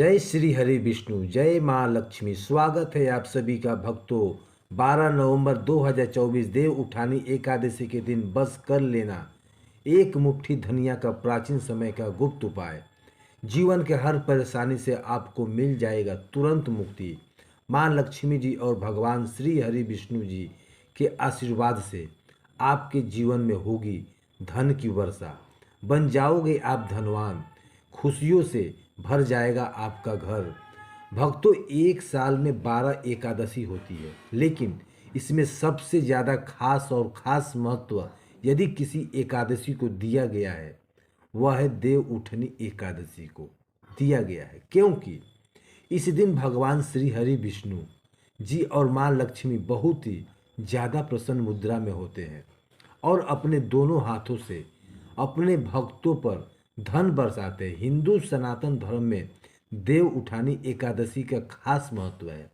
जय श्री हरि विष्णु, जय माँ लक्ष्मी। स्वागत है आप सभी का भक्तों। 12 नवंबर 2024 देव उठानी एकादशी के दिन बस कर लेना एक मुट्ठी धनिया का प्राचीन समय का गुप्त उपाय। जीवन के हर परेशानी से आपको मिल जाएगा तुरंत मुक्ति। माँ लक्ष्मी जी और भगवान श्री हरि विष्णु जी के आशीर्वाद से आपके जीवन में होगी धन की वर्षा। बन जाओगे आप धनवान, खुशियों से भर जाएगा आपका घर। भक्तों, एक साल में 12 एकादशी होती है, लेकिन इसमें सबसे ज़्यादा खास महत्व यदि किसी एकादशी को दिया गया है, वह है देव उठनी एकादशी को दिया गया है। क्योंकि इस दिन भगवान श्री हरि विष्णु जी और माँ लक्ष्मी बहुत ही ज़्यादा प्रसन्न मुद्रा में होते हैं और अपने दोनों हाथों से अपने भक्तों पर धन बरसाते हैं। हिंदू सनातन धर्म में देव उठानी एकादशी का खास महत्व है।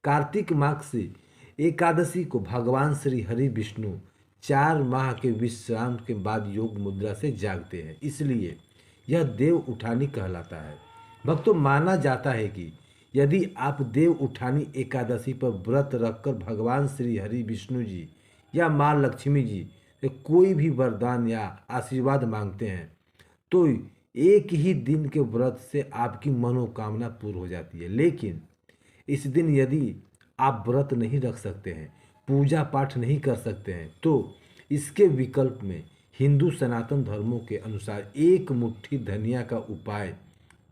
कार्तिक मास से एकादशी को भगवान श्री हरि विष्णु 4 माह के विश्राम के बाद योग मुद्रा से जागते हैं, इसलिए यह देव उठानी कहलाता है। भक्तों, माना जाता है कि यदि आप देव उठानी एकादशी पर व्रत रखकर भगवान श्री हरि विष्णु जी या माँ लक्ष्मी जी से कोई भी वरदान या आशीर्वाद मांगते हैं, तो एक ही दिन के व्रत से आपकी मनोकामना पूर्ण हो जाती है। लेकिन इस दिन यदि आप व्रत नहीं रख सकते हैं, पूजा पाठ नहीं कर सकते हैं, तो इसके विकल्प में हिंदू सनातन धर्मों के अनुसार एक मुट्ठी धनिया का उपाय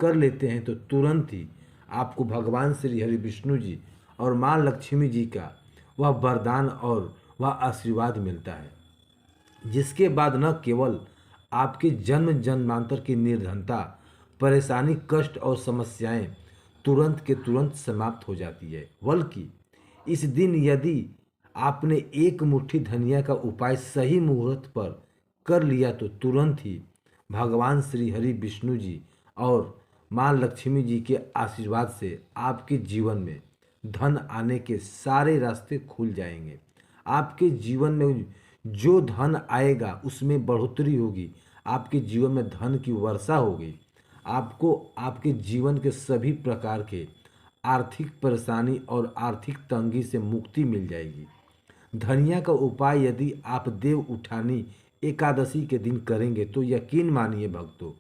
कर लेते हैं, तो तुरंत ही आपको भगवान श्री हरि विष्णु जी और माँ लक्ष्मी जी का वह वरदान और वह आशीर्वाद मिलता है, जिसके बाद न केवल आपके जन्म जन्मांतर की निर्धनता, परेशानी, कष्ट और समस्याएं तुरंत के तुरंत समाप्त हो जाती है, बल्कि इस दिन यदि आपने एक मुट्ठी धनिया का उपाय सही मुहूर्त पर कर लिया, तो तुरंत ही भगवान श्री हरि विष्णु जी और माँ लक्ष्मी जी के आशीर्वाद से आपके जीवन में धन आने के सारे रास्ते खुल जाएंगे। आपके जीवन में जो धन आएगा उसमें बढ़ोतरी होगी, आपके जीवन में धन की वर्षा होगी। आपको आपके जीवन के सभी प्रकार के आर्थिक परेशानी और आर्थिक तंगी से मुक्ति मिल जाएगी। धनिया का उपाय यदि आप देव उठानी एकादशी के दिन करेंगे, तो यकीन मानिए भक्तों,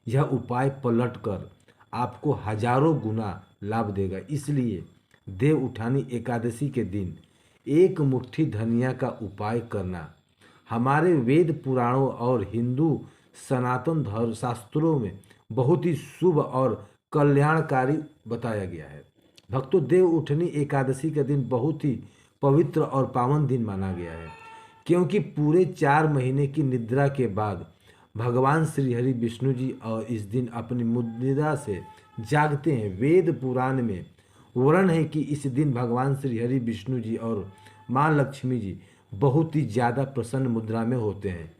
यह उपाय पलटकर आपको हजारों गुना लाभ देगा। इसलिए देव उठानी एकादशी के दिन एक मुट्ठी धनिया का उपाय करना हमारे वेद पुराणों और हिंदू सनातन धर्म शास्त्रों में बहुत ही शुभ और कल्याणकारी बताया गया है। भक्तों, देव उठनी एकादशी का दिन बहुत ही पवित्र और पावन दिन माना गया है, क्योंकि पूरे 4 महीने की निद्रा के बाद भगवान श्री हरि विष्णु जी और इस दिन अपनी मुद्रा से जागते हैं। वेद पुराण में वर्णन है कि इस दिन भगवान श्री हरि विष्णु जी और माँ लक्ष्मी जी बहुत ही ज़्यादा प्रसन्न मुद्रा में होते हैं।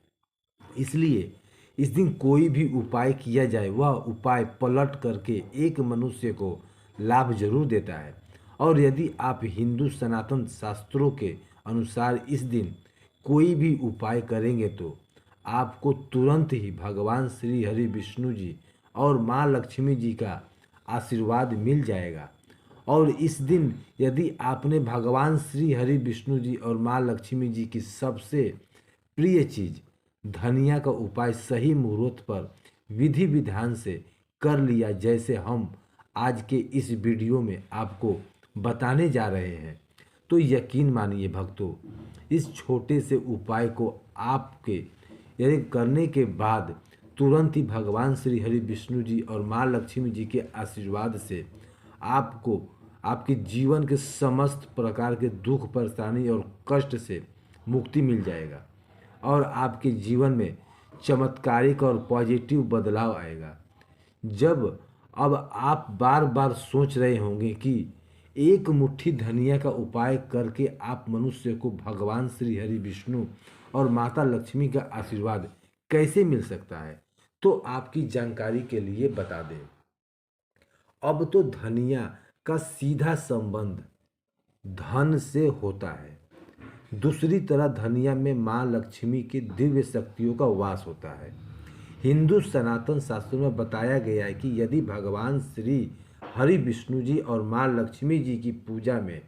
इसलिए इस दिन कोई भी उपाय किया जाए, वह उपाय पलट करके एक मनुष्य को लाभ जरूर देता है। और यदि आप हिंदू सनातन शास्त्रों के अनुसार इस दिन कोई भी उपाय करेंगे, तो आपको तुरंत ही भगवान श्री हरि विष्णु जी और माँ लक्ष्मी जी का आशीर्वाद मिल जाएगा। और इस दिन यदि आपने भगवान श्री हरि विष्णु जी और माँ लक्ष्मी जी की सबसे प्रिय चीज़ धनिया का उपाय सही मुहूर्त पर विधि विधान से कर लिया, जैसे हम आज के इस वीडियो में आपको बताने जा रहे हैं, तो यकीन मानिए भक्तों, इस छोटे से उपाय को आपके यदि करने के बाद तुरंत ही भगवान श्री हरि विष्णु जी और माँ लक्ष्मी जी के आशीर्वाद से आपको आपके जीवन के समस्त प्रकार के दुख, परेशानी और कष्ट से मुक्ति मिल जाएगा और आपके जीवन में चमत्कारिक और पॉजिटिव बदलाव आएगा। जब अब आप बार बार सोच रहे होंगे कि एक मुट्ठी धनिया का उपाय करके आप मनुष्य को भगवान श्री हरि विष्णु और माता लक्ष्मी का आशीर्वाद कैसे मिल सकता है, तो आपकी जानकारी के लिए बता दें। अब तो धनिया का सीधा संबंध धन से होता है। दूसरी तरह धनिया में माँ लक्ष्मी की दिव्य शक्तियों का वास होता है। हिंदू सनातन शास्त्रों में बताया गया है कि यदि भगवान श्री हरि विष्णु जी और माँ लक्ष्मी जी की पूजा में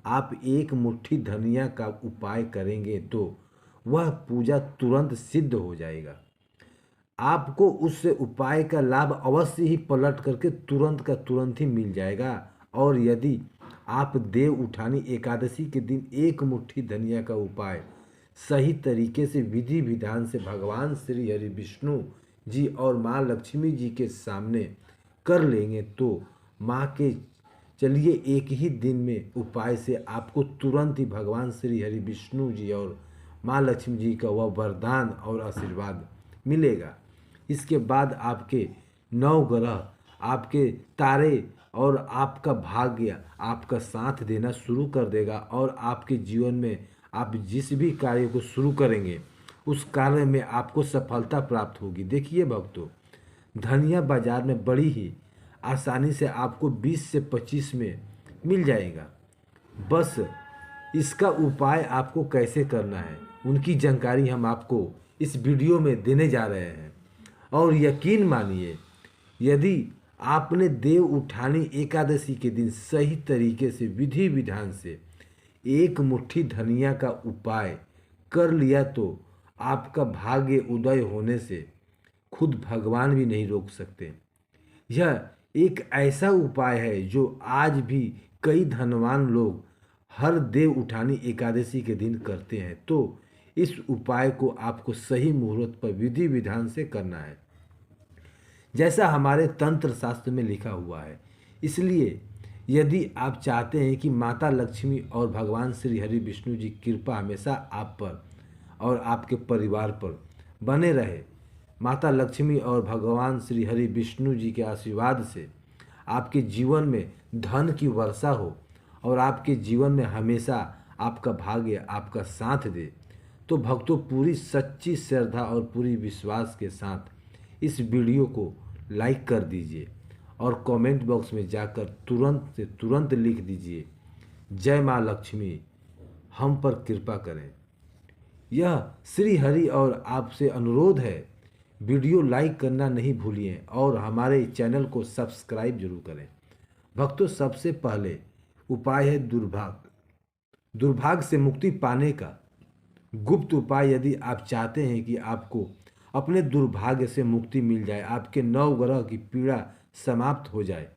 आप एक मुट्ठी धनिया का उपाय करेंगे तो वह पूजा तुरंत सिद्ध हो जाएगा। आपको उस उपाय का लाभ अवश्य ही पलट करके तुरंत का तुरंत ही मिल जाएगा। और यदि आप देव उठानी एकादशी के दिन एक मुट्ठी धनिया का उपाय सही तरीके से विधि विधान से भगवान श्री हरि विष्णु जी और माँ लक्ष्मी जी के सामने कर लेंगे तो माँ के चलिए एक ही दिन में उपाय से आपको तुरंत ही भगवान श्री हरि विष्णु जी और माँ लक्ष्मी जी का वह वरदान और आशीर्वाद मिलेगा। इसके बाद आपके नौ ग्रह, आपके तारे और आपका भाग्य आपका साथ देना शुरू कर देगा और आपके जीवन में आप जिस भी कार्य को शुरू करेंगे उस कार्य में आपको सफलता प्राप्त होगी। देखिए भक्तों, धनिया बाजार में बड़ी ही आसानी से आपको 20 से 25 में मिल जाएगा। बस इसका उपाय आपको कैसे करना है उनकी जानकारी हम आपको इस वीडियो में देने जा रहे हैं। और यकीन मानिए, यदि आपने देव उठानी एकादशी के दिन सही तरीके से विधि विधान से एक मुट्ठी धनिया का उपाय कर लिया तो आपका भाग्य उदय होने से खुद भगवान भी नहीं रोक सकते। यह एक ऐसा उपाय है जो आज भी कई धनवान लोग हर देव उठानी एकादशी के दिन करते हैं। तो इस उपाय को आपको सही मुहूर्त पर विधि विधान से करना है जैसा हमारे तंत्र शास्त्र में लिखा हुआ है। इसलिए यदि आप चाहते हैं कि माता लक्ष्मी और भगवान श्री हरि विष्णु जी कृपा हमेशा आप पर और आपके परिवार पर बने रहे, माता लक्ष्मी और भगवान श्री हरि विष्णु जी के आशीर्वाद से आपके जीवन में धन की वर्षा हो और आपके जीवन में हमेशा आपका भाग्य आपका साथ दे, तो भक्तों पूरी सच्ची श्रद्धा और पूरी विश्वास के साथ इस वीडियो को लाइक कर दीजिए और कमेंट बॉक्स में जाकर तुरंत से तुरंत लिख दीजिए, जय माँ लक्ष्मी हम पर कृपा करें। यह श्री हरि और आपसे अनुरोध है, वीडियो लाइक करना नहीं भूलिए और हमारे चैनल को सब्सक्राइब जरूर करें। भक्तों, सबसे पहले उपाय है दुर्भाग्य से मुक्ति पाने का गुप्त उपाय। यदि आप चाहते हैं कि आपको अपने दुर्भाग्य से मुक्ति मिल जाए, आपके 9 ग्रह की पीड़ा समाप्त हो जाए,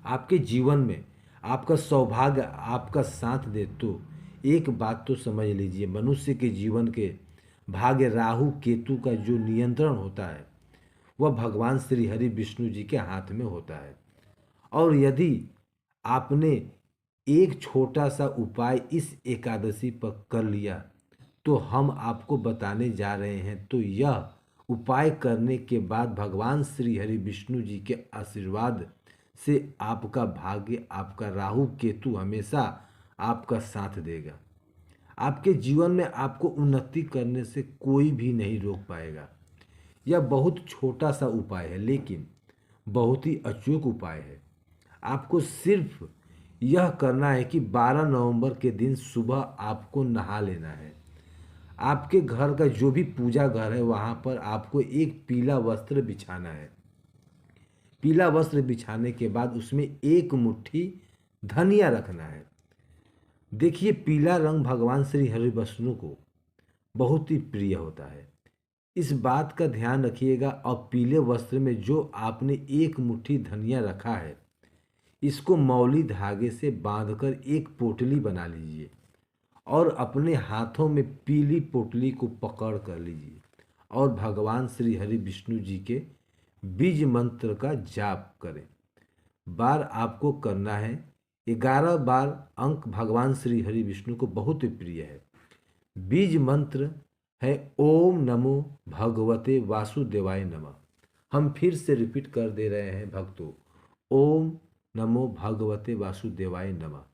आपके जीवन में आपका सौभाग्य आपका साथ दे, तो एक बात तो समझ लीजिए, मनुष्य के जीवन के भाग्य राहु केतु का जो नियंत्रण होता है वह भगवान श्री हरि विष्णु जी के हाथ में होता है। और यदि आपने एक छोटा सा उपाय इस एकादशी पर कर लिया तो हम आपको बताने जा रहे हैं, तो यह उपाय करने के बाद भगवान श्री हरि विष्णु जी के आशीर्वाद से आपका भाग्य आपका राहु केतु हमेशा आपका साथ देगा। आपके जीवन में आपको उन्नति करने से कोई भी नहीं रोक पाएगा। यह बहुत छोटा सा उपाय है लेकिन बहुत ही अचूक उपाय है। आपको सिर्फ यह करना है कि 12 नवंबर के दिन सुबह आपको नहा लेना है। आपके घर का जो भी पूजा घर है वहाँ पर आपको एक पीला वस्त्र बिछाना है। पीला वस्त्र बिछाने के बाद उसमें एक मुट्ठी धनिया रखना है। देखिए, पीला रंग भगवान श्री हरि विष्णु को बहुत ही प्रिय होता है, इस बात का ध्यान रखिएगा। और पीले वस्त्र में जो आपने एक मुट्ठी धनिया रखा है इसको मौली धागे से बांधकर एक पोटली बना लीजिए और अपने हाथों में पीली पोटली को पकड़ कर लीजिए और भगवान श्री हरि विष्णु जी के बीज मंत्र का जाप करें। बार आपको करना है 11 बार। अंक भगवान श्री हरि विष्णु को बहुत प्रिय है। बीज मंत्र है ओम नमो भगवते वासुदेवाय नमः। हम फिर से रिपीट कर दे रहे हैं भक्तों, ओम नमो भगवते वासुदेवाय नमः।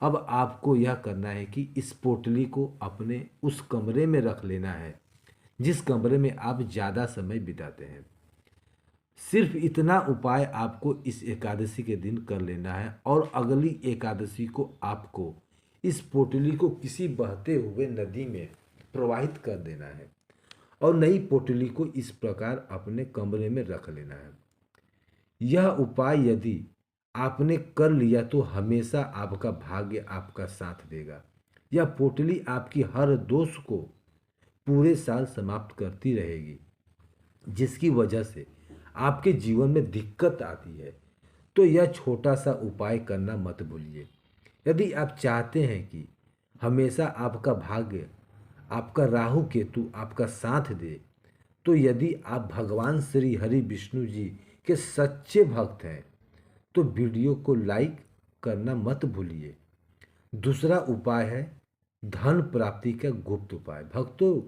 अब आपको यह करना है कि इस पोटली को अपने उस कमरे में रख लेना है जिस कमरे में आप ज़्यादा समय बिताते हैं। सिर्फ इतना उपाय आपको इस एकादशी के दिन कर लेना है और अगली एकादशी को आपको इस पोटली को किसी बहते हुए नदी में प्रवाहित कर देना है और नई पोटली को इस प्रकार अपने कमरे में रख लेना है। यह उपाय यदि आपने कर लिया तो हमेशा आपका भाग्य आपका साथ देगा। यह पोटली आपकी हर दोष को पूरे साल समाप्त करती रहेगी, जिसकी वजह से आपके जीवन में दिक्कत आती है। तो यह छोटा सा उपाय करना मत भूलिए। यदि आप चाहते हैं कि हमेशा आपका भाग्य, आपका राहु केतु आपका साथ दे, तो यदि आप भगवान श्री हरि विष्णु जी के सच्चे भक्त हैं तो वीडियो को लाइक करना मत भूलिए। दूसरा उपाय है धन प्राप्ति का गुप्त उपाय। भक्तों,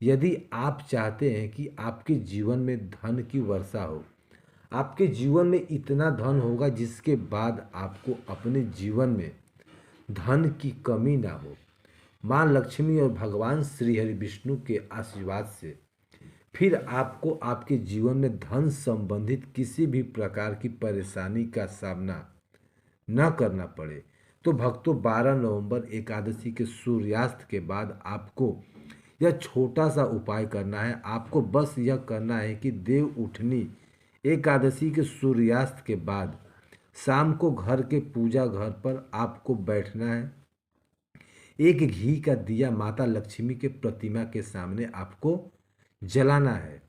यदि आप चाहते हैं कि आपके जीवन में धन की वर्षा हो, आपके जीवन में इतना धन होगा जिसके बाद आपको अपने जीवन में धन की कमी ना हो, माँ लक्ष्मी और भगवान श्री हरि विष्णु के आशीर्वाद से फिर आपको आपके जीवन में धन संबंधित किसी भी प्रकार की परेशानी का सामना न करना पड़े, तो भक्तों 12 नवंबर एकादशी के सूर्यास्त के बाद आपको यह छोटा सा उपाय करना है। आपको बस यह करना है कि देव उठनी एकादशी के सूर्यास्त के बाद शाम को घर के पूजा घर पर आपको बैठना है। एक घी का दिया माता लक्ष्मी के प्रतिमा के सामने आपको जलाना है।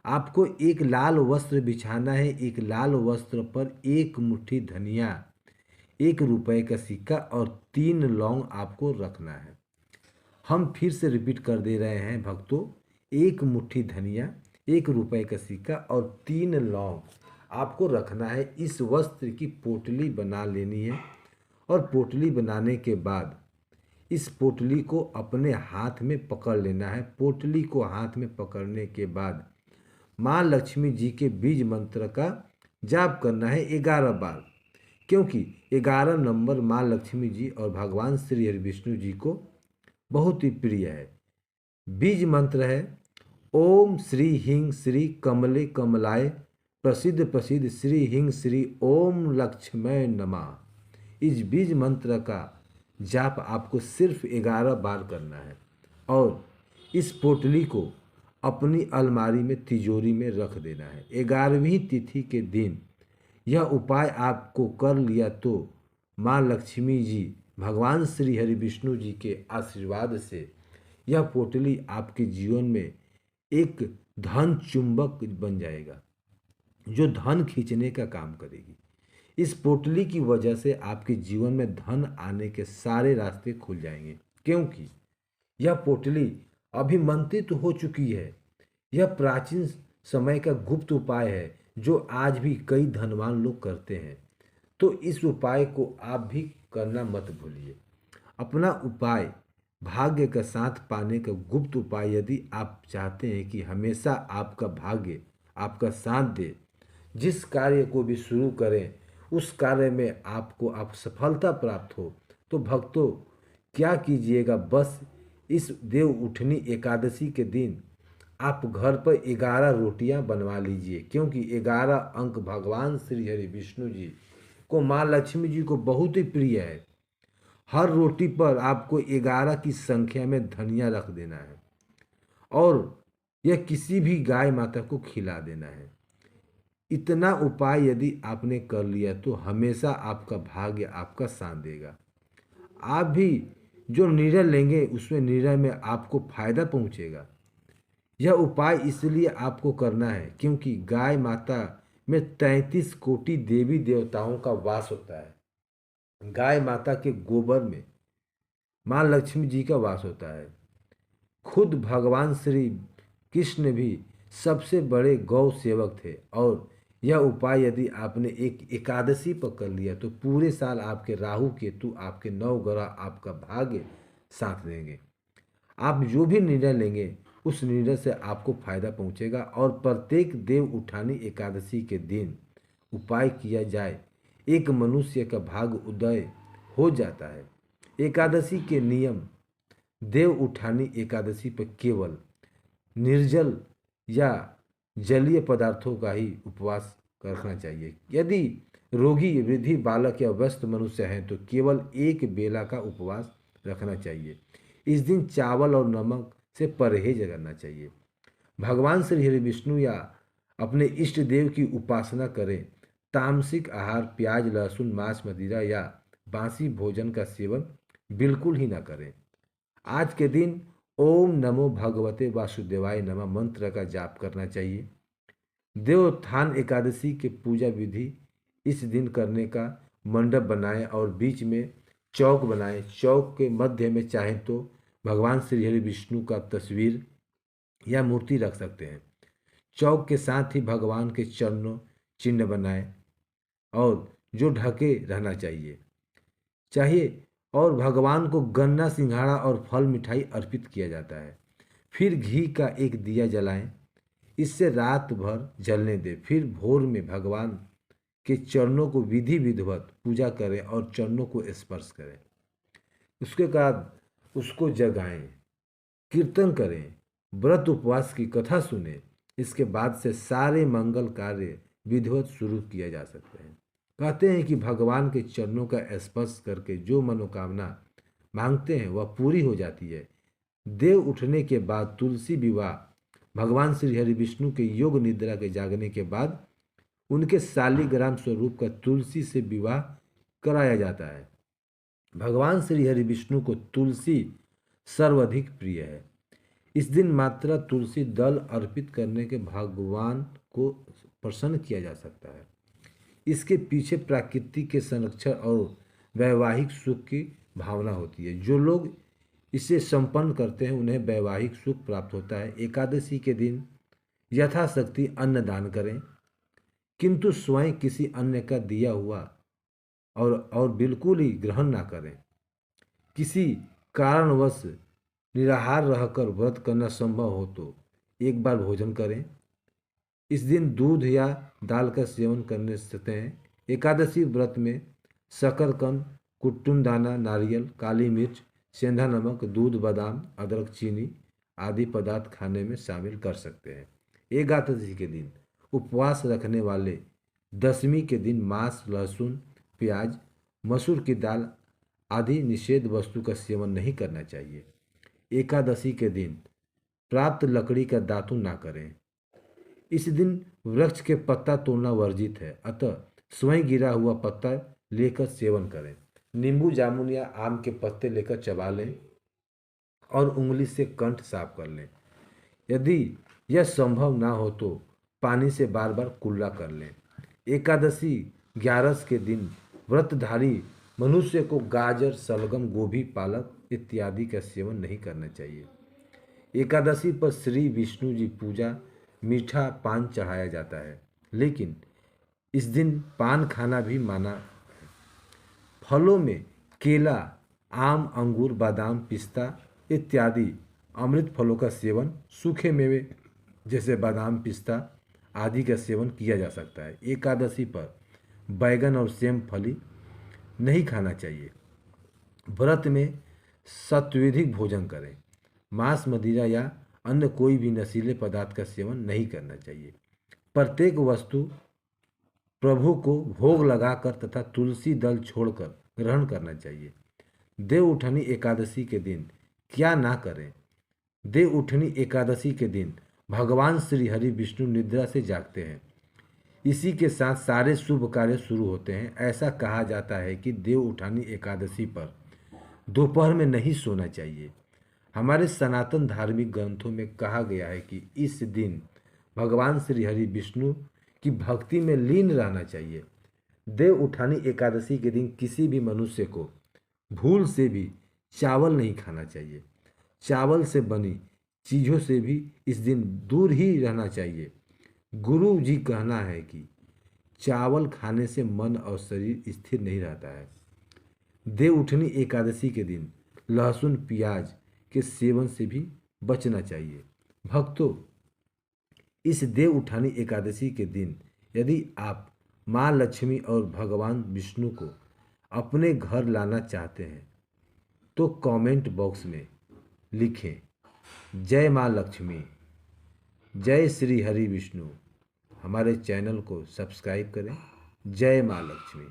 आपको एक लाल वस्त्र बिछाना है। एक लाल वस्त्र पर एक मुट्ठी धनिया, 1 रुपए का सिक्का और 3 लौंग आपको रखना है। हम फिर से रिपीट कर दे रहे हैं भक्तों, 1 मुट्ठी धनिया, 1 रुपए का सिक्का और 3 लौंग आपको रखना है। इस वस्त्र की पोटली बना लेनी है और पोटली बनाने के बाद इस पोटली को अपने हाथ में पकड़ लेना है। पोटली को हाथ में पकड़ने के बाद माँ लक्ष्मी जी के बीज मंत्र का जाप करना है 11 बार, क्योंकि 11 नंबर माँ लक्ष्मी जी और भगवान श्री हरि विष्णु जी को बहुत ही प्रिय है। बीज मंत्र है ओम श्री हिंग श्री कमले कमलाय प्रसिद्ध प्रसिद्ध श्री हिंग श्री ओम लक्ष्मय नमः। इस बीज मंत्र का जाप आपको सिर्फ 11 बार करना है और इस पोटली को अपनी अलमारी में तिजोरी में रख देना है। 11वीं तिथि के दिन यह उपाय आपको कर लिया तो माँ लक्ष्मी जी, भगवान श्री हरि विष्णु जी के आशीर्वाद से यह पोटली आपके जीवन में एक धन चुंबक बन जाएगा, जो धन खींचने का काम करेगी। इस पोटली की वजह से आपके जीवन में धन आने के सारे रास्ते खुल जाएंगे, क्योंकि यह पोटली अभिमंत्रित हो चुकी है। यह प्राचीन समय का गुप्त उपाय है जो आज भी कई धनवान लोग करते हैं। तो इस उपाय को आप भी करना मत भूलिए। अपना उपाय भाग्य का साथ पाने का गुप्त उपाय यदि आप चाहते हैं कि हमेशा आपका भाग्य आपका साथ दे, जिस कार्य को भी शुरू करें उस कार्य में आपको सफलता प्राप्त हो, तो भक्तों क्या कीजिएगा, बस इस देव उठनी एकादशी के दिन आप घर पर 11 रोटियां बनवा लीजिए, क्योंकि 11 अंक भगवान श्री हरि विष्णु जी को, माँ लक्ष्मी जी को बहुत ही प्रिय है। हर रोटी पर आपको 11 की संख्या में धनिया रख देना है और यह किसी भी गाय माता को खिला देना है। इतना उपाय यदि आपने कर लिया तो हमेशा आपका भाग्य आपका साथ देगा। आप भी जो निर्णय लेंगे उसमें निर्णय में आपको फायदा पहुंचेगा। यह उपाय इसलिए आपको करना है क्योंकि गाय माता में 33 कोटि देवी देवताओं का वास होता है। गाय माता के गोबर में माँ लक्ष्मी जी का वास होता है। खुद भगवान श्री कृष्ण भी सबसे बड़े गौ सेवक थे। और यह उपाय यदि आपने एक एकादशी पर कर लिया तो पूरे साल आपके राहु केतु, आपके 9 ग्रह आपका भाग्य साथ देंगे। आप जो भी निर्णय लेंगे उस निर्णय से आपको फायदा पहुंचेगा। और प्रत्येक देव उठानी एकादशी के दिन उपाय किया जाए, एक मनुष्य का भाग्य उदय हो जाता है। एकादशी के नियम, देव उठानी एकादशी पर केवल निर्जल या जलीय पदार्थों का ही उपवास रखना चाहिए। यदि रोगी, वृद्धि, बालक या व्यस्त मनुष्य हैं तो केवल एक बेला का उपवास रखना चाहिए। इस दिन चावल और नमक से परहेज करना चाहिए। भगवान श्री हरि विष्णु या अपने इष्ट देव की उपासना करें। तामसिक आहार, प्याज, लहसुन, मांस, मदिरा या बासी भोजन का सेवन बिल्कुल ही ना करें। आज के दिन ओम नमो भगवते वासुदेवाय नमः मंत्र का जाप करना चाहिए। देवोत्थान एकादशी के पूजा विधि इस दिन करने का मंडप बनाएं और बीच में चौक बनाएं। चौक के मध्य में चाहें तो भगवान श्री हरि विष्णु का तस्वीर या मूर्ति रख सकते हैं। चौक के साथ ही भगवान के चरणों चिन्ह बनाएं और जो ढके रहना चाहिए और भगवान को गन्ना, सिंघाड़ा और फल मिठाई अर्पित किया जाता है। फिर घी का एक दिया जलाएं, इससे रात भर जलने दें। फिर भोर में भगवान के चरणों को विधि विधिवत पूजा करें और चरणों को स्पर्श करें। उसके बाद उसको जगाएं, कीर्तन करें, व्रत उपवास की कथा सुने। इसके बाद से सारे मंगल कार्य विधिवत शुरू किया जा सकते हैं। कहते हैं कि भगवान के चरणों का स्पर्श करके जो मनोकामना मांगते हैं वह पूरी हो जाती है। देव उठने के बाद तुलसी विवाह, भगवान श्री हरि विष्णु के योग निद्रा के जागने के बाद उनके शालिग्राम स्वरूप का तुलसी से विवाह कराया जाता है। भगवान श्री हरि विष्णु को तुलसी सर्वाधिक प्रिय है। इस दिन मात्रा तुलसी दल अर्पित करने के भगवान को प्रसन्न किया जा सकता है। इसके पीछे प्रकृति के संरक्षण और वैवाहिक सुख की भावना होती है। जो लोग इसे संपन्न करते हैं उन्हें वैवाहिक सुख प्राप्त होता है। एकादशी के दिन यथाशक्ति अन्न दान करें, किंतु स्वयं किसी अन्य का दिया हुआ और बिल्कुल ही ग्रहण ना करें। किसी कारणवश निराहार रहकर व्रत करना संभव हो तो एक बार भोजन करें। इस दिन दूध या दाल का सेवन करने सकते हैं। एकादशी व्रत में शकरकंद, कुट्टुन दाना, नारियल, काली मिर्च, सेंधा नमक, दूध, बादाम, अदरक, चीनी आदि पदार्थ खाने में शामिल कर सकते हैं। एकादशी के दिन उपवास रखने वाले दशमी के दिन मांस, लहसुन, प्याज, मसूर की दाल आदि निषेध वस्तु का सेवन नहीं करना चाहिए। एकादशी के दिन प्राप्त लकड़ी का दातुन ना करें। इस दिन वृक्ष के पत्ता तोड़ना वर्जित है, अतः स्वयं गिरा हुआ पत्ता लेकर सेवन करें। नींबू, जामुन या आम के पत्ते लेकर चबा लें और उंगली से कंठ साफ कर लें। यदि यह संभव ना हो तो पानी से बार बार कुल्ला कर लें। एकादशी 11 के दिन व्रतधारी मनुष्य को गाजर, सलगम, गोभी, पालक इत्यादि का सेवन नहीं करना चाहिए। एकादशी पर श्री विष्णु जी पूजा मीठा पान चढ़ाया जाता है, लेकिन इस दिन पान खाना भी माना है। फलों में केला, आम, अंगूर, बादाम, पिस्ता इत्यादि अमृत फलों का सेवन, सूखे मेवे जैसे बादाम, पिस्ता आदि का सेवन किया जा सकता है। एकादशी पर बैगन और सेम फली नहीं खाना चाहिए। व्रत में सात्विक भोजन करें। मांस, मदिरा या अन्य कोई भी नशीले पदार्थ का सेवन नहीं करना चाहिए। प्रत्येक वस्तु प्रभु को भोग लगाकर तथा तुलसी दल छोड़कर ग्रहण करना चाहिए। देव उठनी एकादशी के दिन क्या ना करें। देव उठनी एकादशी के दिन भगवान श्री हरि विष्णु निद्रा से जागते हैं। इसी के साथ सारे शुभ कार्य शुरू होते हैं। ऐसा कहा जाता है कि देव उठानी एकादशी पर दोपहर में नहीं सोना चाहिए। हमारे सनातन धार्मिक ग्रंथों में कहा गया है कि इस दिन भगवान श्री हरि विष्णु की भक्ति में लीन रहना चाहिए। देव उठानी एकादशी के दिन किसी भी मनुष्य को भूल से भी चावल नहीं खाना चाहिए। चावल से बनी चीज़ों से भी इस दिन दूर ही रहना चाहिए। गुरु जी कहना है कि चावल खाने से मन और शरीर स्थिर नहीं रहता है। देव उठनी एकादशी के दिन लहसुन, प्याज के सेवन से भी बचना चाहिए। भक्तों, इस देव उठानी एकादशी के दिन यदि आप माँ लक्ष्मी और भगवान विष्णु को अपने घर लाना चाहते हैं तो कमेंट बॉक्स में लिखें जय माँ लक्ष्मी, जय श्री हरि विष्णु। हमारे चैनल को सब्सक्राइब करें। जय माँ लक्ष्मी।